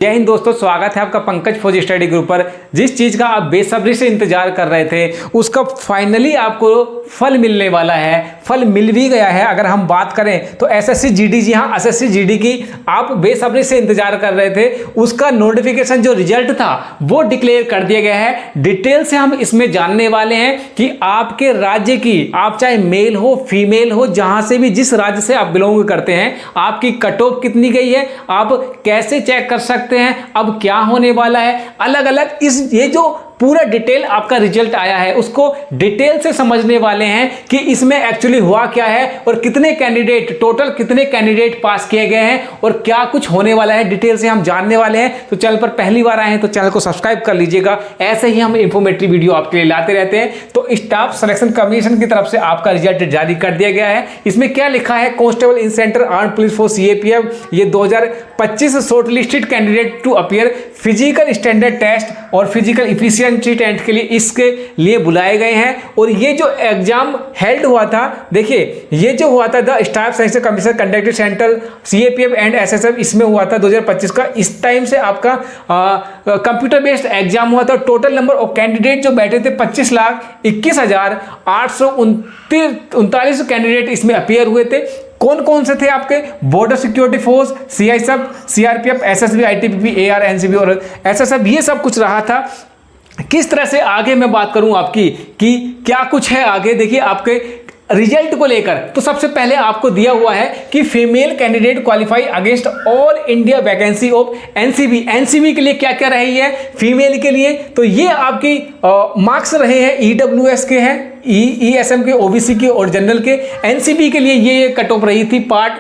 जय हिंद दोस्तों, स्वागत है आपका पंकज फौज स्टडी ग्रुप पर। जिस चीज़ का आप बेसब्री से इंतजार कर रहे थे उसका फाइनली आपको फल मिलने वाला है। फल मिल भी गया है। अगर हम बात करें तो एसएससी जीडी, जी हाँ एसएससी जीडी की आप बेसब्री से इंतजार कर रहे थे, उसका नोटिफिकेशन जो रिजल्ट था वो डिक्लेयर कर दिया गया है। डिटेल से हम इसमें जानने वाले हैं कि आपके राज्य की, आप चाहे मेल हो फीमेल हो, जहां से भी जिस राज्य से आप बिलोंग करते हैं, आपकी कट ऑफ कितनी गई है, आप कैसे चेक कर सकते हैं, अब क्या होने वाला है, अलग अलग ये जो पूरा डिटेल आपका रिजल्ट आया है उसको डिटेल से समझने वाले हैं कि इसमें एक्चुअली हुआ क्या है और कितने कैंडिडेट, टोटल कितने कैंडिडेट पास किए गए हैं और क्या कुछ होने वाला है, डिटेल से हम जानने वाले हैं। तो चैनल पर पहली बार आए हैं तो चैनल को सब्सक्राइब कर लीजिएगा। ऐसे ही हम इंफॉर्मेटिव वीडियो आपके लिए लाते रहते हैं। तो स्टाफ सिलेक्शन कमीशन की तरफ से आपका रिजल्ट जारी कर दिया गया है। इसमें क्या लिखा है, constable in centre armed police force CAPF, ये 2025 shortlisted candidate to appear physical standard test और फिजिकल इफिशिएंसी टेस्ट के लिए इसके लिए बुलाए गए हैं। और ये जो एग्जाम हेल्ड हुआ था, देखिए ये जो हुआ था the staff selection commission conducted central CAPF and SSF, इसमें हुआ था 2025 का। इस टाइम से आपका कंप्यूटर बेस्ड एग्जाम हुआ था। टोटल नंबर ऑफ कैंडिडेट जो बैठे थे 25,21,839 कैंडिडेट इसमें अपीयर हुए थे। कौन कौन से थे आपके, border security force, CISF, CRPF, SSB, ITBP, AR, NCB और एसएसएफ, ये सब कुछ रहा था। किस तरह से आगे मैं बात करूं आपकी कि क्या कुछ है आगे, देखिए आपके रिजल्ट को लेकर। तो सबसे पहले आपको दिया हुआ है कि female candidate qualify against all India vacancy of NCB. NCB के लिए क्या क्या रही है फीमेल के लिए, तो ये आपकी मार्क्स रहे हैं ईडब्ल्यूएस के हैं, ईएसएम के, ओबीसी के और जनरल के। एनसीबी के लिए ये कट ऑफ रही थी पार्ट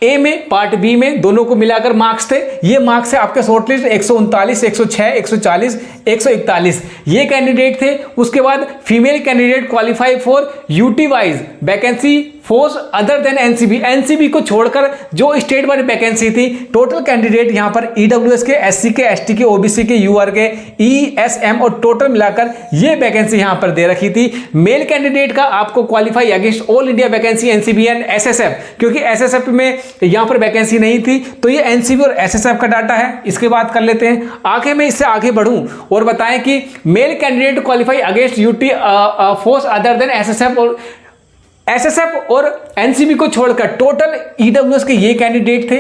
ए में, पार्ट बी में, दोनों को मिलाकर मार्क्स थे। ये मार्क्स है आपके शॉर्टलिस्ट 139, 106, 140, 141 ये कैंडिडेट थे। उसके बाद female candidate qualify for UT wise vacancy force other than NCB. NCB को छोड़कर जो स्टेट वाली वैकेंसी थी, टोटल कैंडिडेट यहां पर ईडब्ल्यूएस के, एससी के, एसटी के, ओबीसी के, यूआर के, ईएसएम और टोटल मिलाकर ये वैकेंसी यहां पर दे रखी थी। मेल कैंडिडेट का आपको qualify against all India vacancy NCB and SSF, क्योंकि एसएसएफ में यहां पर वैकेंसी नहीं थी, तो ये एनसीबी और एसएसएफ का डाटा है। इसके बाद कर लेते हैं आगे, मैं इससे आगे बढ़ूं और बताएं कि male candidate qualify against UT force other than SSF और एनसीबी को छोड़कर टोटल ईडब्ल्यूएस के ये कैंडिडेट थे।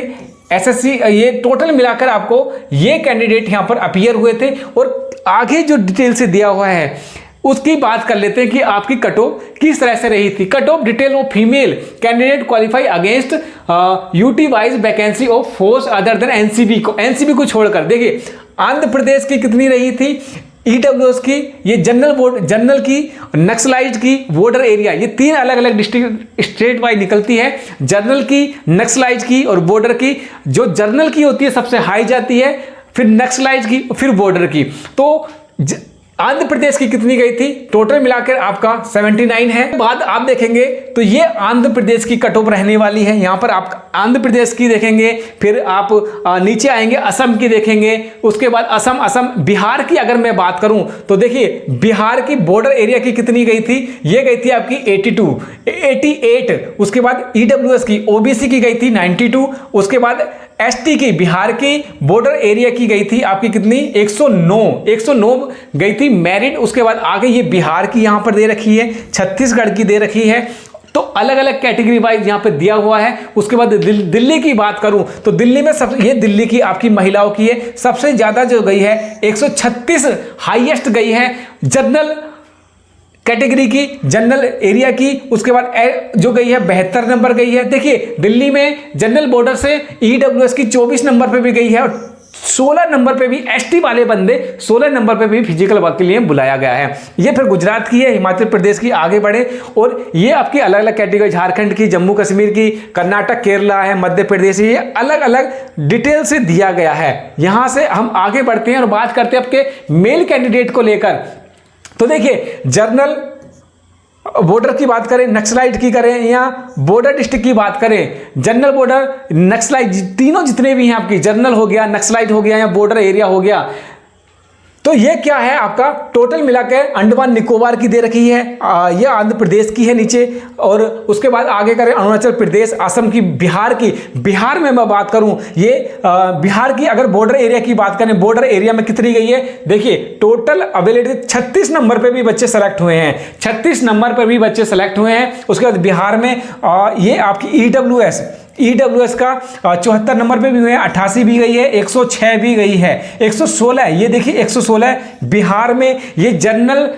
एसएससी ये टोटल मिलाकर आपको ये कैंडिडेट यहां पर अपीयर हुए थे। और आगे जो डिटेल से दिया हुआ है उसकी बात कर लेते हैं कि आपकी कट ऑफ किस तरह से रही थी। Cut off detail of female candidate qualify against UT wise vacancy of force other than NCB को छोड़कर, देखिए आंध्र प्रदेश की कितनी रही थी, ईडब्ल्यूएस की, ये जनरल की, नक्सलाइट की, बॉर्डर एरिया, ये तीन अलग अलग डिस्ट्रिक्ट स्टेट वाइज निकलती है। जनरल की, नक्सलाइट की और बॉर्डर की। जो जनरल की होती है सबसे हाई जाती है, फिर नक्सलाइट की, फिर बॉर्डर की। तो आंध्र प्रदेश की कितनी गई थी, टोटल मिलाकर आपका 79 है। बाद आप देखेंगे तो ये आंध्र प्रदेश की कट ऑफ रहने वाली है। यहां पर आप आंध्र प्रदेश की देखेंगे, फिर आप नीचे आएंगे असम की देखेंगे, उसके बाद असम बिहार की अगर मैं बात करूं तो देखिए बिहार की बॉर्डर एरिया की कितनी गई थी, ये गई थी आपकी 88। उसके बाद ईडब्ल्यूएस की, ओबीसी की गई थी 92। उसके बाद एसटी की, बिहार की बॉर्डर एरिया की गई थी आपकी कितनी, 109 गई थी मेरिट। उसके बाद आगे ये बिहार की यहां पर दे रखी है, छत्तीसगढ़ की दे रखी है। तो अलग अलग कैटेगरी वाइज यहां पे दिया हुआ है। उसके बाद दिल्ली की बात करूं तो दिल्ली में ये दिल्ली की आपकी महिलाओं की है, सबसे ज्यादा जो गई है 136 हाईएस्ट गई है जनरल कैटेगरी की, जनरल एरिया की। उसके बाद जो गई है 72 नंबर गई है। देखिए दिल्ली में जनरल बॉर्डर से ईडब्ल्यूएस की 24 नंबर पे भी गई है और 16 नंबर पे भी एसटी वाले बंदे 16 नंबर पे भी फिजिकल वर्क के लिए बुलाया गया है। ये फिर गुजरात की है, हिमाचल प्रदेश की, आगे बढ़े और ये आपकी अलग अलग कैटेगरी, झारखंड की, जम्मू कश्मीर की, कर्नाटक, केरला है, मध्य प्रदेश, ये अलग अलग डिटेल से दिया गया है। यहां से हम आगे बढ़ते हैं और बात करते हैं आपके मेल कैंडिडेट को लेकर। तो देखिए जनरल बॉर्डर की बात करें, नक्सलाइट की करें या बॉर्डर डिस्ट्रिक्ट की बात करें, जनरल बॉर्डर, नक्सलाइट, तीनों जितने भी हैं आपकी, जनरल हो गया, नक्सलाइट हो गया या बॉर्डर एरिया हो गया, तो ये क्या है आपका टोटल मिला के अंडमान निकोबार की दे रखी है, ये आंध्र प्रदेश की है नीचे, और उसके बाद आगे करें अरुणाचल प्रदेश, असम की, बिहार की। बिहार में मैं बात करूं, ये बिहार की अगर बॉर्डर एरिया की बात करें, बॉर्डर एरिया में कितनी गई है, देखिए टोटल अवेलेबल 36 नंबर पे भी बच्चे सेलेक्ट हुए हैं, 36 नंबर पर भी बच्चे सेलेक्ट हुए हैं। उसके बाद बिहार में ये आपकी ईडब्ल्यूएस का 74 नंबर पे भी हुए हैं, 88 भी गई है, 106 भी गई है, 116, ये देखिए 116 बिहार में ये जनरल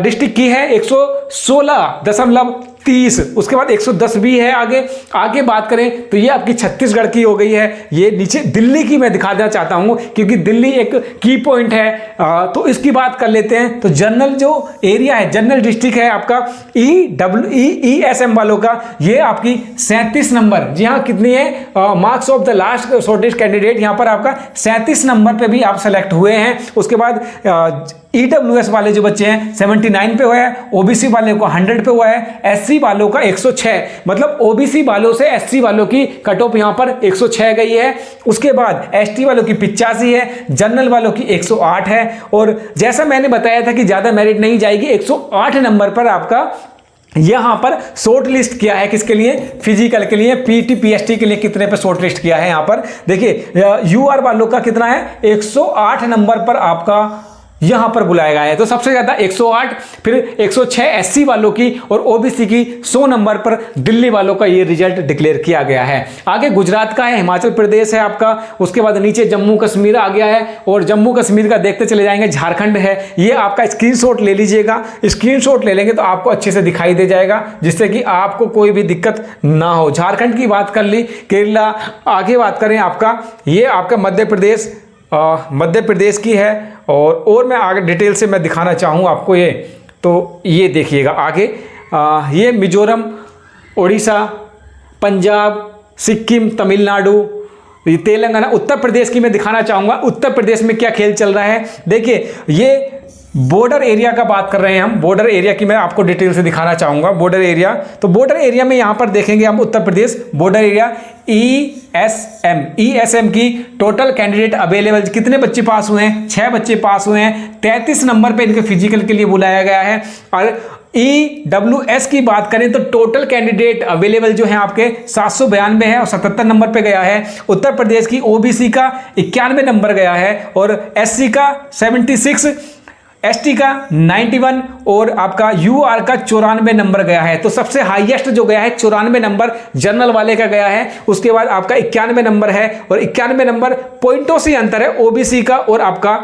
डिस्ट्रिक्ट की है, 116.30। उसके बाद 110 भी है। आगे बात करें तो ये आपकी छत्तीसगढ़ की हो गई है। ये नीचे दिल्ली की मैं दिखा देना चाहता हूं क्योंकि दिल्ली एक की पॉइंट है, तो इसकी बात कर लेते हैं। तो जनरल जो एरिया है, जनरल डिस्ट्रिक्ट है आपका ESM वालों का, ये आपकी 37 नंबर। जी हाँ, कितनी है marks of the last shortest candidate, यहां पर आपका 37 नंबर पे भी आप सेलेक्ट हुए हैं। उसके बाद EWS वाले जो बच्चे हैं 79 पे हुआ है, OBC वाले को 100 पे हुआ है, SC वालों का 106, मतलब OBC वालों से SC वालों की कट ऑफ यहां पर 106 गई है। उसके बाद ST वालों की 85 है, जनरल वालों की 108 है, और जैसा मैंने बताया था कि ज्यादा मेरिट नहीं जाएगी, 108 नंबर पर आपका यहां पर शॉर्ट लिस्ट किया है। किसके लिए? फिजिकल के लिए। PT PST के लिए कितने पे शॉर्ट लिस्ट किया है यहां पर देखिए, UR वालों का कितना है, 108 नंबर पर आपका यहां पर बुलाया गया है। तो सबसे ज्यादा 108, फिर 106 SC वालों की, और OBC की 100 नंबर पर दिल्ली वालों का ये रिजल्ट डिक्लेयर किया गया है। आगे गुजरात का है, हिमाचल प्रदेश है आपका, उसके बाद नीचे जम्मू कश्मीर आ गया है, और जम्मू कश्मीर का देखते चले जाएंगे, झारखंड है। ये आपका स्क्रीनशॉट ले लीजिएगा, स्क्रीनशॉट ले लेंगे तो आपको अच्छे से दिखाई दे जाएगा, जिससे कि आपको कोई भी दिक्कत ना हो। झारखंड की बात कर ली, केरला। आगे बात करें आपका, ये आपका मध्य प्रदेश की है, और मैं आगे डिटेल से मैं दिखाना चाहूँ आपको ये। तो ये देखिएगा आगे, ये मिजोरम, उड़ीसा, पंजाब, सिक्किम, तमिलनाडु, तेलंगाना, उत्तर प्रदेश की मैं दिखाना चाहूँगा। उत्तर प्रदेश में क्या खेल चल रहा है देखिए, ये बॉर्डर एरिया का बात कर रहे हैं हम, बॉर्डर एरिया की मैं आपको डिटेल से दिखाना चाहूँगा। बॉर्डर एरिया, तो बॉर्डर एरिया में यहाँ पर देखेंगे हम Uttar Pradesh border area ESM की टोटल कैंडिडेट अवेलेबल कितने बच्चे पास हुए हैं, 6 बच्चे पास हुए हैं। 33 नंबर पे इनके फिजिकल के लिए बुलाया गया है। और EWS की बात करें तो टोटल कैंडिडेट अवेलेबल जो है आपके 792 है, और 77 नंबर पे गया है। उत्तर प्रदेश की OBC का 91 नंबर गया है, और SC का 76, ST का 91, और आपका UR का 94 नंबर गया है। तो सबसे हाईएस्ट जो गया है 94 नंबर जनरल वाले का गया है। उसके बाद आपका 91 नंबर है, और 91 नंबर पॉइंटों से अंतर है OBC का और आपका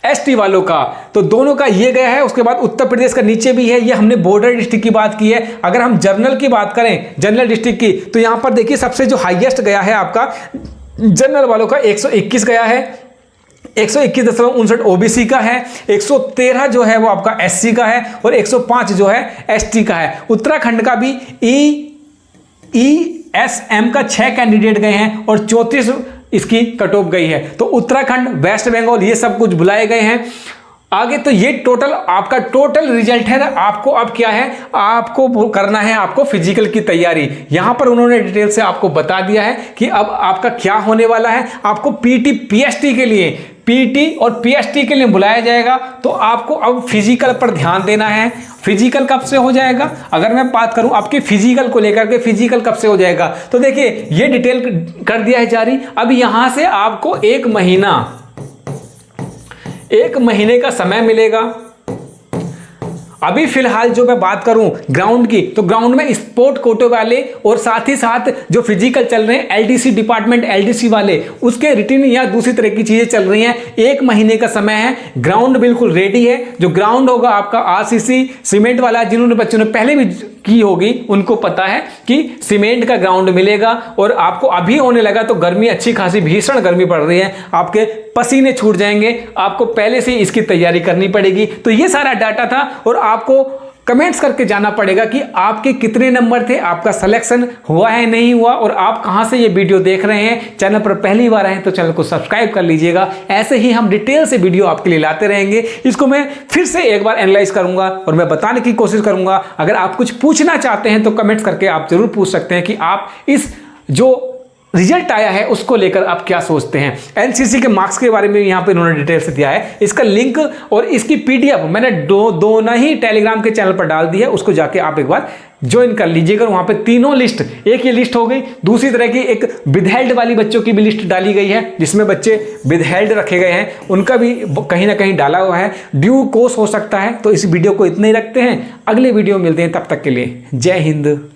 ST वालों का, तो दोनों का ये गया है। उसके बाद उत्तर प्रदेश का नीचे भी है, ये हमने बॉर्डर डिस्ट्रिक्ट की बात की है। अगर हम जनरल की बात करें, जनरल डिस्ट्रिक्ट की, तो यहां पर देखिए सबसे जो हाईएस्ट गया है आपका जनरल वालों का 121 गया है, 121.59 OBC का है, 113 जो है वो आपका SC का है, और 105 जो है ST का है। उत्तराखंड का भी ESM का 6 कैंडिडेट गए हैं, और 34 इसकी कट ऑफ गई है। तो उत्तराखंड, वेस्ट बंगाल, ये सब कुछ बुलाए गए हैं आगे। तो ये टोटल आपका टोटल रिजल्ट है। आपको अब क्या है, आपको करना है आपको फिजिकल की तैयारी। यहां पर उन्होंने डिटेल से आपको बता दिया है कि अब आपका क्या होने वाला है। आपको PT PST के लिए, PT और PST के लिए बुलाया जाएगा। तो आपको अब फिजिकल पर ध्यान देना है। फिजिकल कब से हो जाएगा, अगर मैं बात करूं आपके फिजिकल को लेकर के, फिजिकल कब से हो जाएगा, तो देखिए ये डिटेल कर दिया है जारी। अब यहां से आपको 1 महीने का समय मिलेगा। अभी फिलहाल जो मैं बात करूं ग्राउंड की, तो ग्राउंड में स्पोर्ट कोटे वाले और साथ ही साथ जो फिजिकल चल रहे हैं LDC डिपार्टमेंट, LDC वाले, उसके रिटर्न या दूसरी तरह की चीजें चल रही हैं। 1 महीने का समय है, ग्राउंड बिल्कुल रेडी है। जो ग्राउंड होगा आपका RCC सीमेंट वाला, जिन्होंने बच्चों ने पहले भी की होगी उनको पता है कि सीमेंट का ग्राउंड मिलेगा। और आपको अभी होने लगा तो गर्मी अच्छी खासी भीषण गर्मी पड़ रही है, आपके पसीने छूट जाएंगे, आपको पहले से इसकी तैयारी करनी पड़ेगी। तो ये सारा डाटा था, और आपको कमेंट्स करके जाना पड़ेगा कि आपके कितने नंबर थे, आपका सिलेक्शन हुआ है नहीं हुआ, और आप कहां से ये वीडियो देख रहे हैं। चैनल पर पहली बार आए तो चैनल को सब्सक्राइब कर लीजिएगा। ऐसे ही हम डिटेल से वीडियो आपके लिए लाते रहेंगे। इसको मैं फिर से एक बार एनालाइज करूंगा और मैं बताने की कोशिश करूंगा। अगर आप कुछ पूछना चाहते हैं तो कमेंट्स करके आप जरूर पूछ सकते हैं कि आप इस जो रिजल्ट आया है उसको लेकर आप क्या सोचते हैं। एनसीसी के मार्क्स के बारे में यहाँ पे इन्होंने डिटेल से दिया है। इसका लिंक और इसकी पीडीएफ मैंने दोनों ही टेलीग्राम के चैनल पर डाल दी है, उसको जाके आप एक बार ज्वाइन कर लीजिएगा। वहाँ पे तीनों लिस्ट, एक ये लिस्ट हो गई, दूसरी तरह की एक विदहेल्ड वाली बच्चों की भी लिस्ट डाली गई है जिसमें बच्चे विदहेल्ड रखे गए हैं, उनका भी कहीं ना कहीं डाला हुआ है। ड्यू कोर्स हो सकता है। तो इस वीडियो को इतना ही रखते हैं, अगले वीडियो में मिलते हैं, तब तक के लिए जय हिंद।